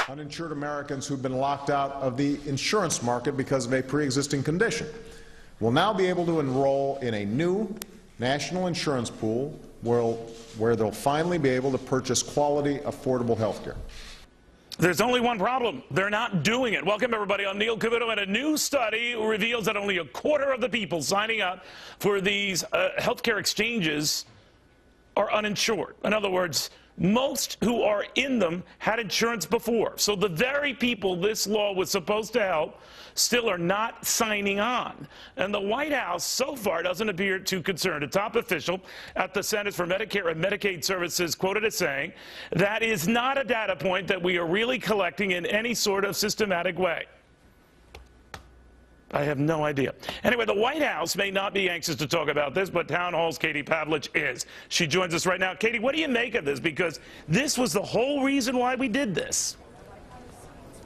uninsured Americans who've been locked out of the insurance market because of a pre-existing condition will now be able to enroll in a new national insurance pool where they'll finally be able to purchase quality, affordable health care. There's only one problem. They're not doing it. Welcome, everybody. I'm Neil Cavuto, and a new study reveals that only a quarter of the people signing up for these healthcare exchanges are uninsured. In other words, most who are in them had insurance before. So the very people this law was supposed to help still are not signing on. And the White House so far doesn't appear too concerned. A top official at the Centers for Medicare and Medicaid Services quoted as saying, "That is not a data point that we are really collecting in any sort of systematic way." I have no idea. Anyway, the White House may not be anxious to talk about this, but Townhall's Pavlich is. She joins us right now. Katie, what do you make of this? Because this was the whole reason why we did this.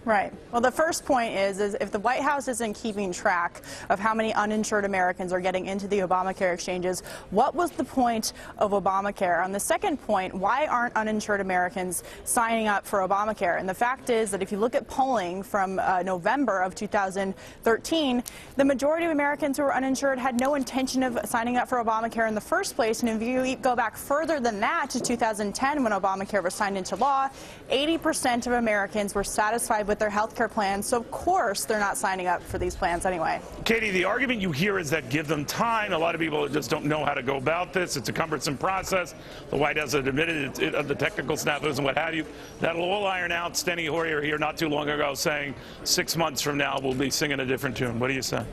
Right. Well, the first point is if the White House isn't keeping track of how many uninsured Americans are getting into the Obamacare exchanges, what was the point of Obamacare? On the second point, why aren't uninsured Americans signing up for Obamacare? And the fact is that if you look at polling from November of 2013, the majority of Americans who were uninsured had no intention of signing up for Obamacare in the first place. And if you go back further than that to 2010, when Obamacare was signed into law, 80% of Americans were satisfied with their health care plans, so of course they're not signing up for these plans anyway. Katie, the argument you hear is that give them time. A lot of people just don't know how to go about this. It's a cumbersome process. The White House has admitted the technical snafus and what have you. That'll all iron out. Steny Hoyer here not too long ago saying 6 months from now we'll be singing a different tune. What do you say?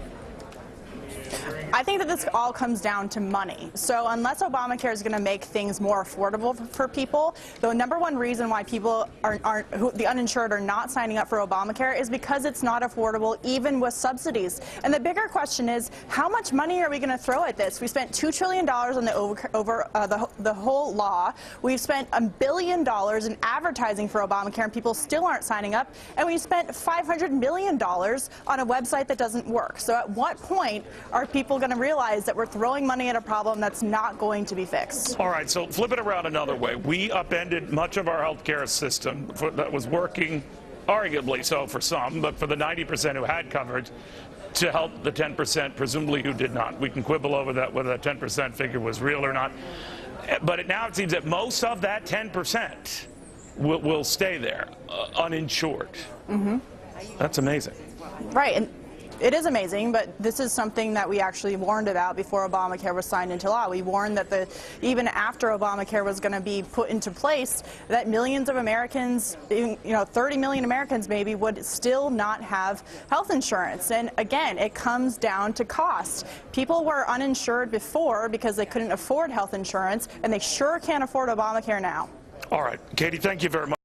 I think that this all comes down to money. So unless Obamacare is going to make things more affordable for people, the number one reason why people the uninsured are not signing up for Obamacare is because it's not affordable, even with subsidies. And the bigger question is, how much money are we going to throw at this? We spent $2 trillion on the whole law. We've spent $1 billion in advertising for Obamacare, and people still aren't signing up. And we spent $500 million on a website that doesn't work. So at what point are people going to realize that we're throwing money at a problem that's not going to be fixed? All right, so flip it around another way. We upended much of our health care system that was working, arguably so for some, but for the 90% who had coverage, to help the 10% presumably who did not. We can quibble over that, whether that 10% figure was real or not. But now it seems that most of that 10% will stay there, uninsured. Mm-hmm. That's amazing. Right. And it is amazing, but this is something that we actually warned about before Obamacare was signed into law. We warned that even after Obamacare was going to be put into place, that millions of Americans, 30 million Americans maybe, would still not have health insurance. And again, it comes down to cost. People were uninsured before because they couldn't afford health insurance, and they sure can't afford Obamacare now. All right, Katie, thank you very much.